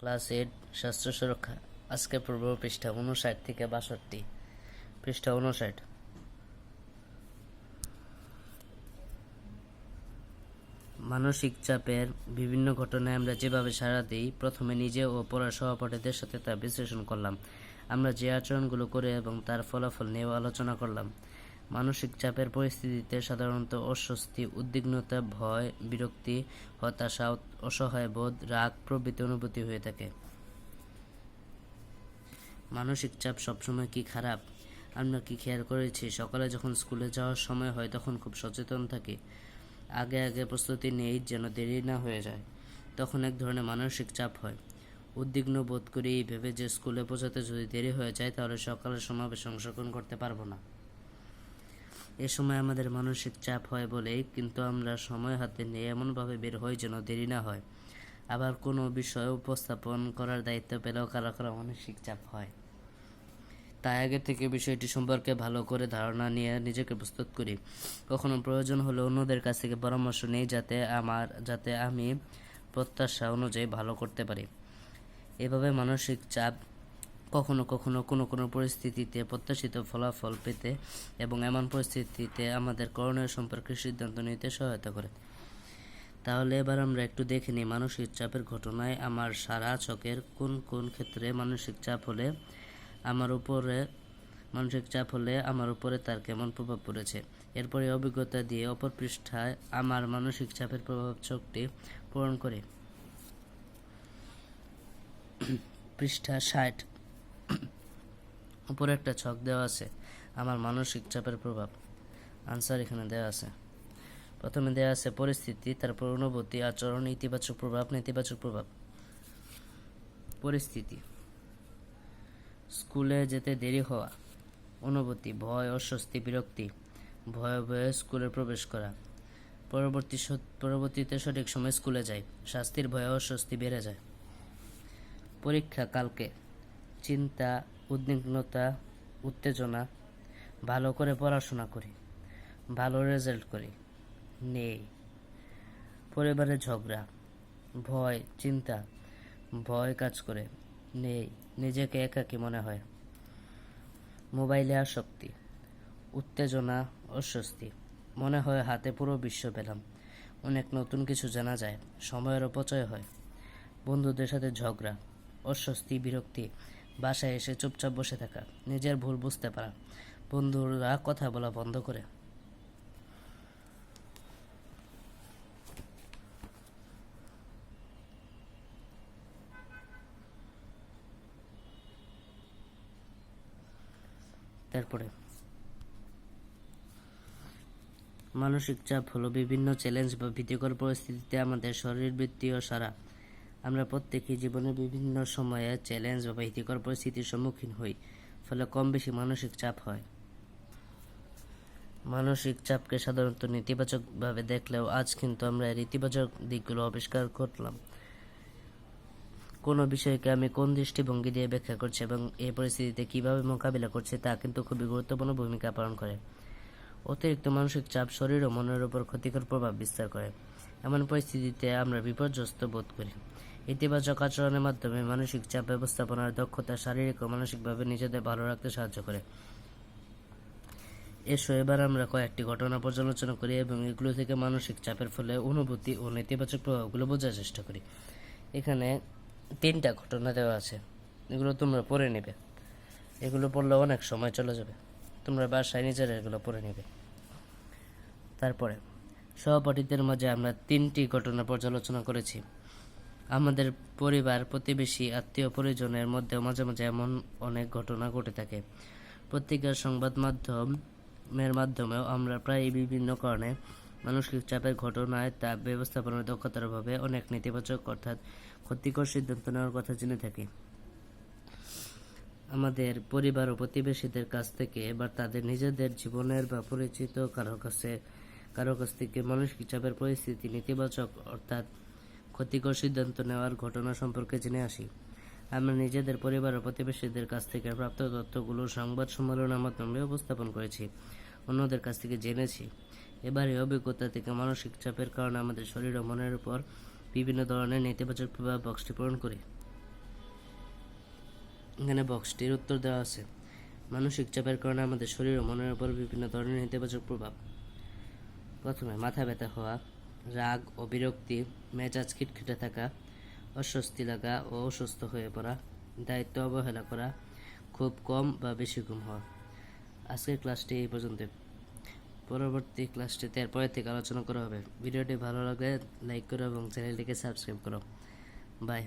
Class 8 স্বাস্থ্য সুরক্ষা। আজকে পূর্ব পৃষ্ঠা 59 থেকে 62। পৃষ্ঠা 59। মানসিক চাপের বিভিন্ন ঘটনায় আমরা যেভাবে সাড়া দিই, প্রথমে নিজে ও পড়ার সহপাঠীদের সাথে তা বিশ্লেষণ করলাম। আমরা যে আচরণগুলো করে এবং তার ফলাফল নিয়েও আলোচনা করলাম। মানসিক চাপের পরিস্থিতিতে সাধারণত অস্বস্তি, উদ্বিগ্নতা, ভয়, বিরক্তি, হতাশা, অসহায় বোধ, রাগ প্রভৃতি অনুভূতি হয়ে থাকে। মানসিক চাপ সবসময় কি খারাপ? আমরা কি খেয়াল করেছি সকালে যখন স্কুলে যাওয়ার সময় হয় তখন খুব সচেতন থাকি, আগে আগে প্রস্তুতি নেই যেন দেরি না হয়ে যায়। তখন এক ধরনের মানসিক চাপ হয়। উদ্বিগ্ন বোধ করি এই ভেবে যে স্কুলে পৌঁছাতে যদি দেরি হয়ে যায় তাহলে সকালের সমাবেশে অংশগ্রহণ করতে পারবো না। এ সময় আমাদের মানসিক চাপ হয় বলেই কিন্তু আমরা সময় হাতে নিয়ে এমনভাবে বের হই যেন দেরি না হয়। আবার কোনো বিষয় উপস্থাপন করার দায়িত্ব পেলেও কারো কারো মানসিক চাপ হয়। তাই আগে থেকে বিষয়টি সম্পর্কে ভালো করে ধারণা নিয়ে নিজেকে প্রস্তুত করি। কখনো প্রয়োজন হলে অন্যদের কাছ থেকে পরামর্শ নিই যাতে আমি প্রত্যাশা অনুযায়ী ভালো করতে পারি। এভাবে মানসিক চাপ কখনো কখনো কোনো পরিস্থিতিতে প্রত্যাশিত ফলাফল পেতে এবং এমন পরিস্থিতিতে আমাদের করণীয় সম্পর্কে সিদ্ধান্ত নিতে সহায়তা করে। তাহলে এবার আমরা একটু দেখে নিই মানসিক চাপের ঘটনায় আমার সারা চোখের কোন কোন ক্ষেত্রে মানসিক চাপ হলে আমার উপরে তার কেমন প্রভাব পড়েছে। এরপরে অভিজ্ঞতা দিয়ে অপর পৃষ্ঠায় আমার মানসিক চাপের প্রভাব চোখটি পূরণ করে। পৃষ্ঠা 60। উপরে একটা ছক দেওয়া আছে, আমার মানসিক চাপের প্রভাব। আনসার এখানে দেওয়া আছে। প্রথমে দেওয়া আছে পরিস্থিতি, তারপর অনুভূতি, আচরণ, ইতিবাচক প্রভাব, নেতিবাচক প্রভাব। পরিস্থিতি: স্কুলে যেতে দেরি হওয়া। অনুভূতি: ভয়, অস্বস্তি, বিরক্তি, ভয়ে ভয়ে স্কুলে প্রবেশ করা। পরবর্তীতে সঠিক সময় স্কুলে যাই, শাস্তির ভয়ে অস্বস্তি বেড়ে যায়। পরীক্ষা কালকে: চিন্তা, উদ্বিগ্নতা, উত্তেজনা। ভালো করে পড়াশোনা করি, ভালো রেজাল্ট করি, নেই। পরিবারে ঝগড়া, ভয়, চিন্তা, ভয় কাজ করে, নেই, নিজেকে একাকী মনে হয়। মোবাইলে আসক্তি, উত্তেজনা, অস্বস্তি, মনে হয় হাতে পুরো বিশ্ব পেলাম, অনেক নতুন কিছু জানা যায়, সময়ের অপচয় হয়। বন্ধুদের সাথে ঝগড়া, অস্বস্তি, বিরক্তি, বাসায় এসে চুপচাপ বসে থাকা, নিজের ভুল বুঝতে পারা, বন্ধুরা কথা বলা বন্ধ করে। তারপরে মানসিক চাপ হলো বিভিন্ন চ্যালেঞ্জ বা ভীতিকর পরিস্থিতিতে আমাদের শরীরবৃত্তীয় সাড়া। আমরা প্রত্যেকেই জীবনে বিভিন্ন সময়ে চ্যালেঞ্জ বা ভীতিকর পরিস্থিতির সম্মুখীন হই, ফলে কম বেশি মানসিক চাপ হয়। মানসিক চাপকে সাধারণত নেতিবাচকভাবে দেখলেও আজ কিন্তু আমরা এর ইতিবাচক দিকগুলো আবিষ্কার করলাম। কোনো বিষয়কে আমি কোন দৃষ্টিভঙ্গি দিয়ে ব্যাখ্যা করছি এবং এই পরিস্থিতিতে কীভাবে মোকাবিলা করছি তা কিন্তু খুবই গুরুত্বপূর্ণ ভূমিকা পালন করে। অতিরিক্ত মানসিক চাপ শরীর ও মনের উপর ক্ষতিকর প্রভাব বিস্তার করে। এমন পরিস্থিতিতে আমরা বিপর্যস্ত বোধ করি। ইতিবাচক আচরণের মাধ্যমে মানসিক চাপ ব্যবস্থাপনার দক্ষতা শারীরিক ও মানসিকভাবে নিজেদের ভালো রাখতে সাহায্য করে। এসো এবার আমরা কয়েকটি ঘটনা পর্যালোচনা করি এবং এগুলো থেকে মানসিক চাপের ফলে অনুভূতি ও নেতিবাচক প্রভাবগুলো বোঝার চেষ্টা করি। এখানে 3টা ঘটনা দেওয়া আছে, এগুলো তোমরা পড়ে নেবে। এগুলো পড়লে অনেক সময় চলে যাবে, তোমরা বাসায় নিজেরা এগুলো পড়ে নেবে। তারপরে সহপাঠীদের মাঝে আমরা 3টি ঘটনা পর্যালোচনা করেছি। আমাদের পরিবার, প্রতিবেশী, আত্মীয় পরিজনের মধ্যেও মাঝে মাঝে এমন অনেক ঘটনা ঘটে থাকে। পত্রিকার সংবাদ মাধ্যমের মাধ্যমেও আমরা প্রায় বিভিন্ন কারণে মানসিক চাপের ঘটনায় তা ব্যবস্থাপনার দক্ষতার অভাবে অনেক নেতিবাচক অর্থাৎ ক্ষতিকর সিদ্ধান্ত নেওয়ার কথা জেনে থাকি। আমাদের পরিবার ও প্রতিবেশীদের কাছ থেকে এবার তাদের নিজেদের জীবনের বা পরিচিত কারো কাছ থেকে মানসিক চাপের পরিস্থিতি নেতিবাচক অর্থাৎ ক্ষতিকর সিদ্ধান্ত নেওয়ার ঘটনা সম্পর্কে জেনে আসি। আমরা নিজেদের পরিবার ও প্রতিবেশীদের কাছ থেকে প্রাপ্ত তথ্যগুলো সংবাদ সম্মেলনের মাধ্যমে উপস্থাপন করেছি, অন্যদের কাছ থেকে জেনেছি। এবার এই অভিজ্ঞতা থেকে মানসিক চাপের কারণে আমাদের শরীর ও মনের উপর বিভিন্ন ধরনের নেতিবাচক প্রভাব বক্সটি পূরণ করি। এখানে বক্সটির উত্তর দেওয়া আছে। মানসিক চাপের কারণে আমাদের শরীর ও মনের উপর বিভিন্ন ধরনের নেতিবাচক প্রভাব। প্রথমে মাথা ব্যথা হওয়া, রাগ ও বিরক্তি, মেজাজ খিটখিটে থাকা, অস্বস্তি লাগা ও অসুস্থ হয়ে পড়া, দায়িত্ব অবহেলা করা, খুব কম বা বেশি ঘুম হওয়া। আজকের ক্লাসটি এই পর্যন্ত। পরবর্তী ক্লাসটিতে এরপরের থেকে আলোচনা করা হবে। ভিডিওটি ভালো লাগলে লাইক করো এবং চ্যানেলটিকে সাবস্ক্রাইব করো। বাই।